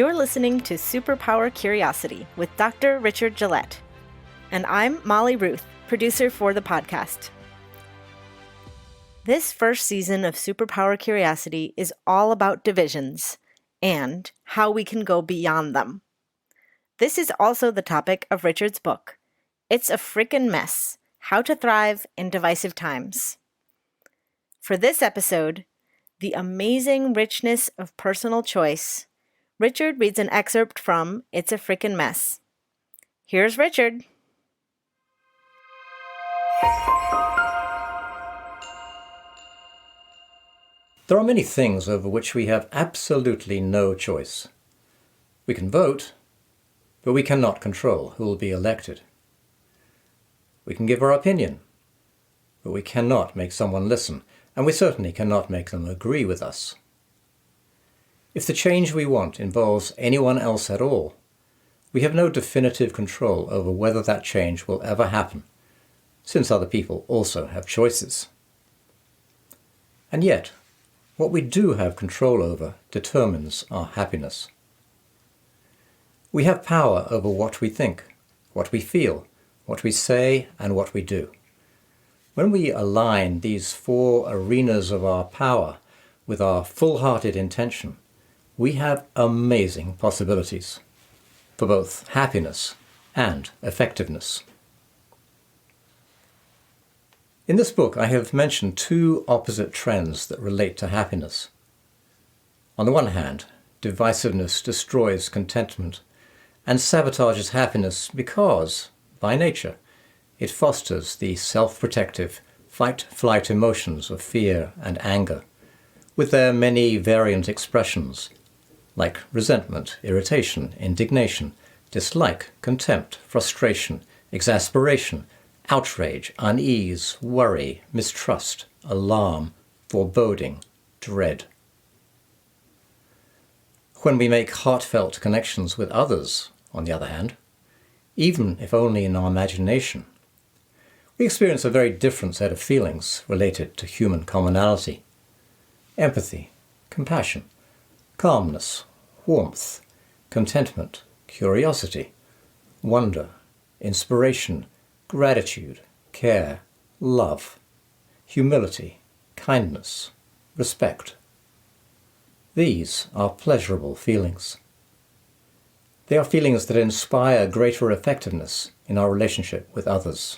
You're listening to Superpower Curiosity with Dr. Richard Gillett. And I'm Molly Ruth, producer for the podcast. This first season of Superpower Curiosity is all about divisions and how we can go beyond them. This is also the topic of Richard's book, It's a Freakin Mess, How to Thrive in Divisive Times. For this episode, The Amazing Richness of Personal Choice, Richard reads an excerpt from It's a Freakin Mess. Here's Richard. There are many things over which we have absolutely no choice. We can vote, but we cannot control who will be elected. We can give our opinion, but we cannot make someone listen, and we certainly cannot make them agree with us. If the change we want involves anyone else at all, we have no definitive control over whether that change will ever happen, since other people also have choices. And yet, what we do have control over determines our happiness. We have power over what we think, what we feel, what we say, and what we do. When we align these four arenas of our power with our full-hearted intention, we have amazing possibilities for both happiness and effectiveness. In this book, I have mentioned two opposite trends that relate to happiness. On the one hand, divisiveness destroys contentment and sabotages happiness because, by nature, it fosters the self-protective fight-flight emotions of fear and anger, with their many variant expressions, like resentment, irritation, indignation, dislike, contempt, frustration, exasperation, outrage, unease, worry, mistrust, alarm, foreboding, dread. When we make heartfelt connections with others, on the other hand, even if only in our imagination, we experience a very different set of feelings related to human commonality: empathy, compassion, calmness, warmth, contentment, curiosity, wonder, inspiration, gratitude, care, love, humility, kindness, respect. These are pleasurable feelings. They are feelings that inspire greater effectiveness in our relationship with others.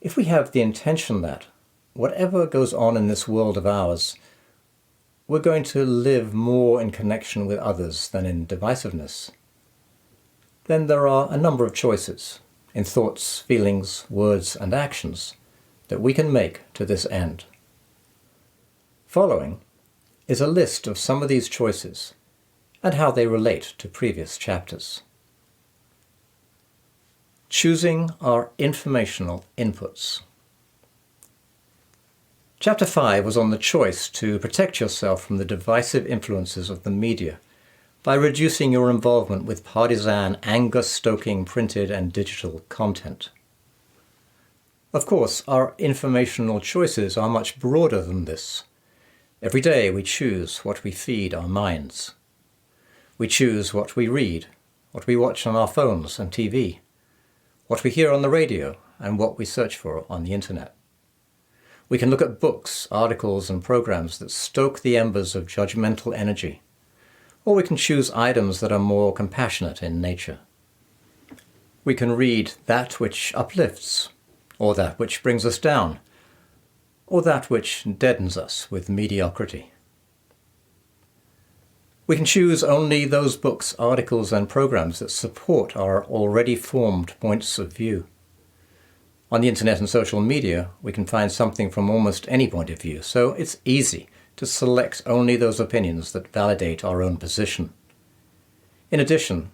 If we have the intention that, whatever goes on in this world of ours, we're going to live more in connection with others than in divisiveness, then there are a number of choices in thoughts, feelings, words, and actions that we can make to this end. Following is a list of some of these choices and how they relate to previous chapters. Choosing our informational inputs. Chapter 5 was on the choice to protect yourself from the divisive influences of the media by reducing your involvement with partisan, anger-stoking printed and digital content. Of course, our informational choices are much broader than this. Every day we choose what we feed our minds. We choose what we read, what we watch on our phones and TV, what we hear on the radio, and what we search for on the internet. We can look at books, articles, and programs that stoke the embers of judgmental energy, or we can choose items that are more compassionate in nature. We can read that which uplifts, or that which brings us down, or that which deadens us with mediocrity. We can choose only those books, articles, and programs that support our already formed points of view. On the internet and social media, we can find something from almost any point of view, so it's easy to select only those opinions that validate our own position. In addition,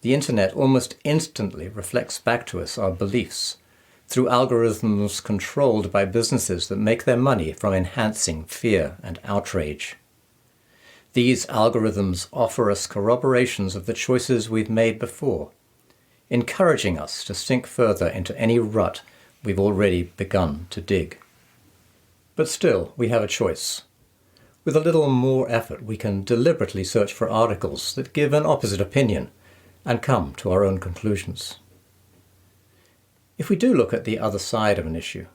the internet almost instantly reflects back to us our beliefs through algorithms controlled by businesses that make their money from enhancing fear and outrage. These algorithms offer us corroborations of the choices we've made before, encouraging us to sink further into any rut we've already begun to dig. But still, we have a choice. With a little more effort, we can deliberately search for articles that give an opposite opinion and come to our own conclusions. If we do look at the other side of an issue,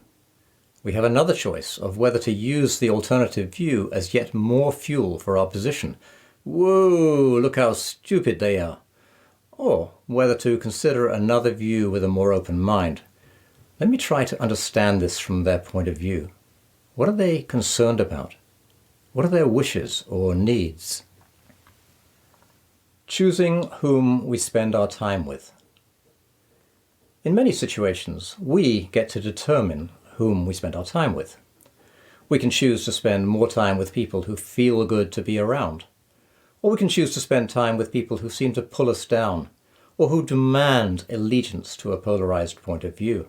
we have another choice of whether to use the alternative view as yet more fuel for our position. Whoa, look how stupid they are. Or whether to consider another view with a more open mind. Let me try to understand this from their point of view. What are they concerned about? What are their wishes or needs? Choosing whom we spend our time with. In many situations, we get to determine whom we spend our time with. We can choose to spend more time with people who feel good to be around, or we can choose to spend time with people who seem to pull us down, or who demand allegiance to a polarized point of view.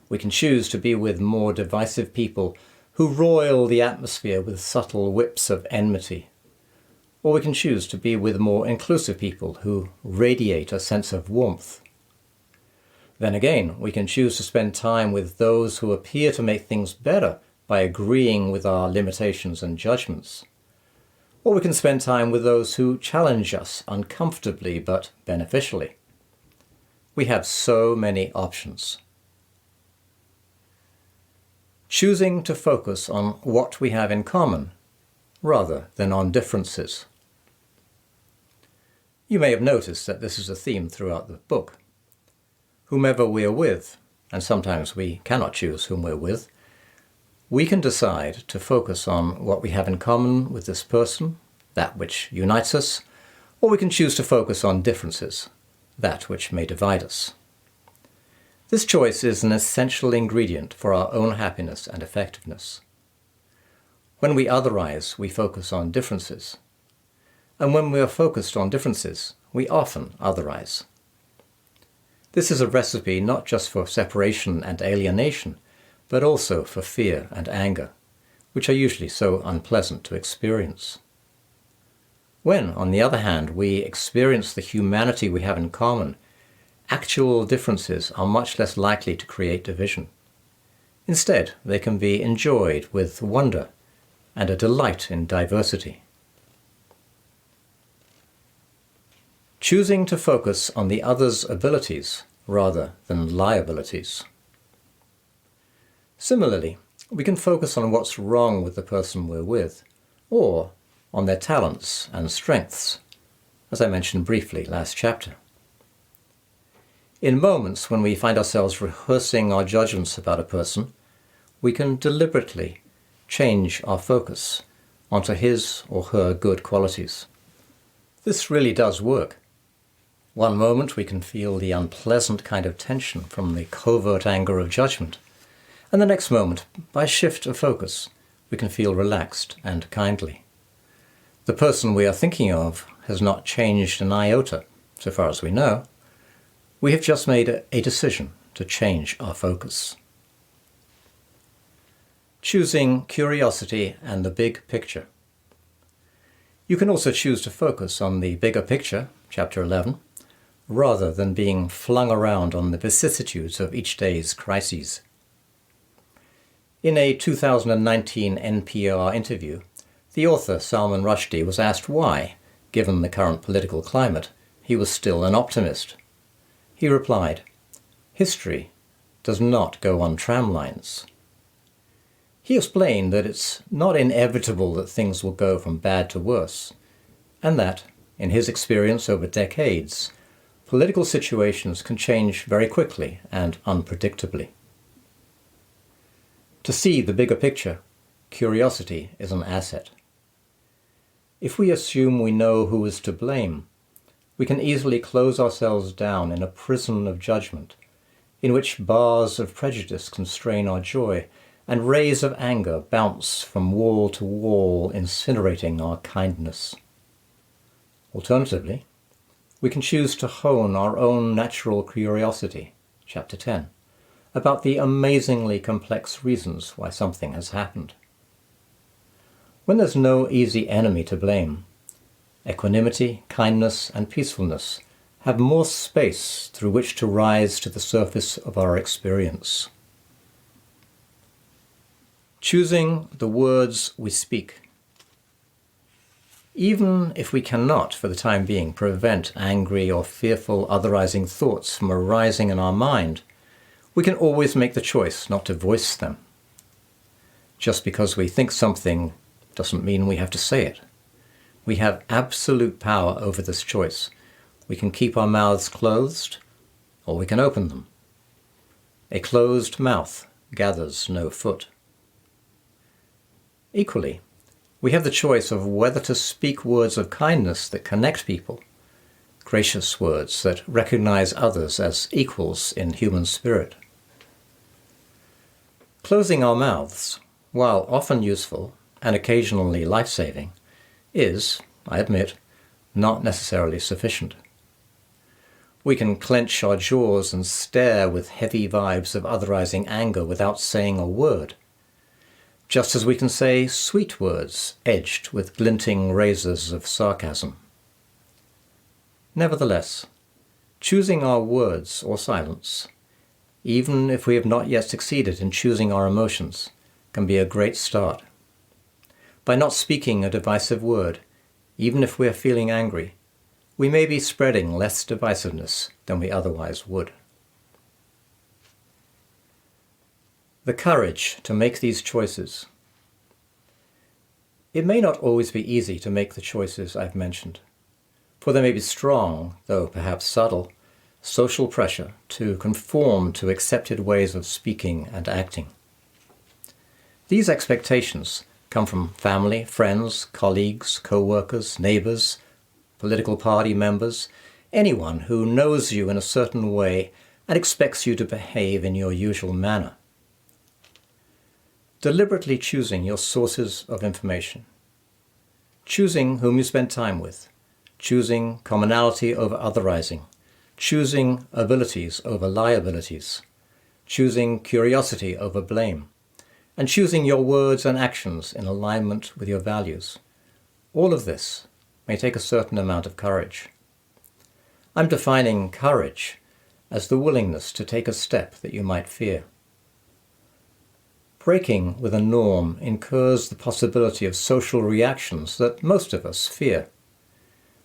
We can choose to be with more divisive people who roil the atmosphere with subtle whips of enmity, or we can choose to be with more inclusive people who radiate a sense of warmth. Then again, we can choose to spend time with those who appear to make things better by agreeing with our limitations and judgments. Or we can spend time with those who challenge us uncomfortably but beneficially. We have so many options. Choosing to focus on what we have in common rather than on differences. You may have noticed that this is a theme throughout the book. Whomever we are with, and sometimes we cannot choose whom we're with, we can decide to focus on what we have in common with this person, that which unites us, or we can choose to focus on differences, that which may divide us. This choice is an essential ingredient for our own happiness and effectiveness. When we otherize, we focus on differences, and when we are focused on differences, we often otherize. This is a recipe not just for separation and alienation, but also for fear and anger, which are usually so unpleasant to experience. When, on the other hand, we experience the humanity we have in common, actual differences are much less likely to create division. Instead, they can be enjoyed with wonder and a delight in diversity. Choosing to focus on the other's abilities rather than liabilities. Similarly, we can focus on what's wrong with the person we're with, or on their talents and strengths, as I mentioned briefly last chapter. In moments when we find ourselves rehearsing our judgments about a person, we can deliberately change our focus onto his or her good qualities. This really does work. One moment we can feel the unpleasant kind of tension from the covert anger of judgment, and the next moment, by a shift of focus, we can feel relaxed and kindly. The person we are thinking of has not changed an iota, so far as we know. We have just made a decision to change our focus. Choosing curiosity and the big picture. You can also choose to focus on the bigger picture, chapter 11, rather than being flung around on the vicissitudes of each day's crises. In a 2019 NPR interview, the author Salman Rushdie was asked why, given the current political climate, he was still an optimist. He replied, "History does not go on tram lines." He explained that it's not inevitable that things will go from bad to worse, and that, in his experience over decades, political situations can change very quickly and unpredictably. To see the bigger picture, curiosity is an asset. If we assume we know who is to blame, we can easily close ourselves down in a prison of judgment, in which bars of prejudice constrain our joy and rays of anger bounce from wall to wall, incinerating our kindness. Alternatively, we can choose to hone our own natural curiosity, chapter 10, about the amazingly complex reasons why something has happened. When there's no easy enemy to blame, equanimity, kindness, and peacefulness have more space through which to rise to the surface of our experience. Choosing the words we speak. Even if we cannot, for the time being, prevent angry or fearful otherizing thoughts from arising in our mind, we can always make the choice not to voice them. Just because we think something doesn't mean we have to say it. We have absolute power over this choice. We can keep our mouths closed, or we can open them. A closed mouth gathers no foot. Equally, we have the choice of whether to speak words of kindness that connect people, gracious words that recognize others as equals in human spirit. Closing our mouths, while often useful and occasionally life-saving, is, I admit, not necessarily sufficient. We can clench our jaws and stare with heavy vibes of otherizing anger without saying a word, just as we can say sweet words edged with glinting razors of sarcasm. Nevertheless, choosing our words or silence, even if we have not yet succeeded in choosing our emotions, can be a great start. By not speaking a divisive word, even if we are feeling angry, we may be spreading less divisiveness than we otherwise would. The courage to make these choices. It may not always be easy to make the choices I've mentioned, for there may be strong, though perhaps subtle, social pressure to conform to accepted ways of speaking and acting. These expectations come from family, friends, colleagues, co-workers, neighbors, political party members, anyone who knows you in a certain way and expects you to behave in your usual manner. Deliberately choosing your sources of information, choosing whom you spend time with, choosing commonality over otherizing, choosing abilities over liabilities, choosing curiosity over blame, and choosing your words and actions in alignment with your values. All of this may take a certain amount of courage. I'm defining courage as the willingness to take a step that you might fear. Breaking with a norm incurs the possibility of social reactions that most of us fear.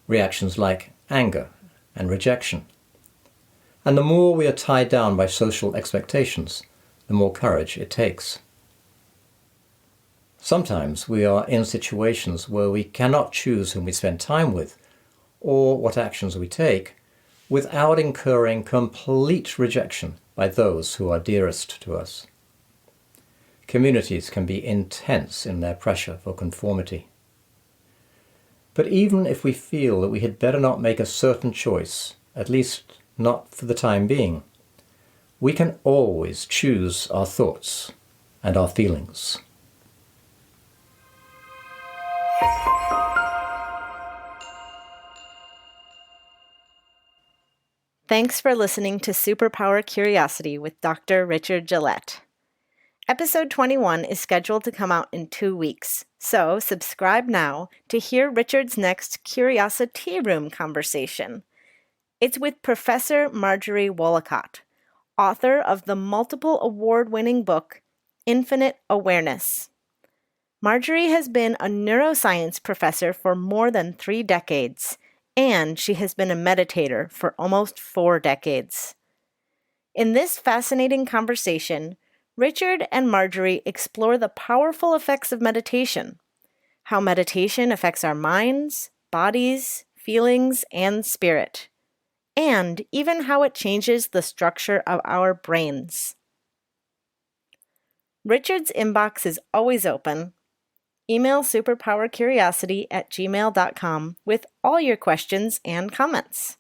Reactions like anger and rejection. And the more we are tied down by social expectations, the more courage it takes. Sometimes we are in situations where we cannot choose whom we spend time with or what actions we take without incurring complete rejection by those who are dearest to us. Communities can be intense in their pressure for conformity. But even if we feel that we had better not make a certain choice, at least not for the time being, we can always choose our thoughts and our feelings. Thanks for listening to Superpower Curiosity with Dr. Richard Gillett. Episode 21 is scheduled to come out in 2 weeks, so subscribe now to hear Richard's next Curiosity Room conversation. It's with Professor Marjorie Wollicott, author of the multiple award-winning book, Infinite Awareness. Marjorie has been a neuroscience professor for more than 3 decades, and she has been a meditator for almost 4 decades. In this fascinating conversation, Richard and Marjorie explore the powerful effects of meditation, how meditation affects our minds, bodies, feelings, and spirit, and even how it changes the structure of our brains. Richard's inbox is always open. Email superpowercuriosity@gmail.com with all your questions and comments.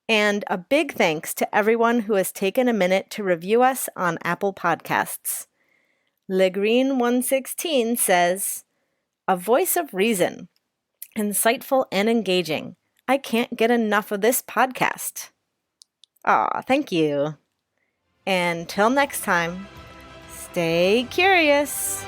And a big thanks to everyone who has taken a minute to review us on Apple Podcasts. Legreen116 says, "A voice of reason, insightful and engaging. I can't get enough of this podcast." Aw, thank you. And till next time, stay curious.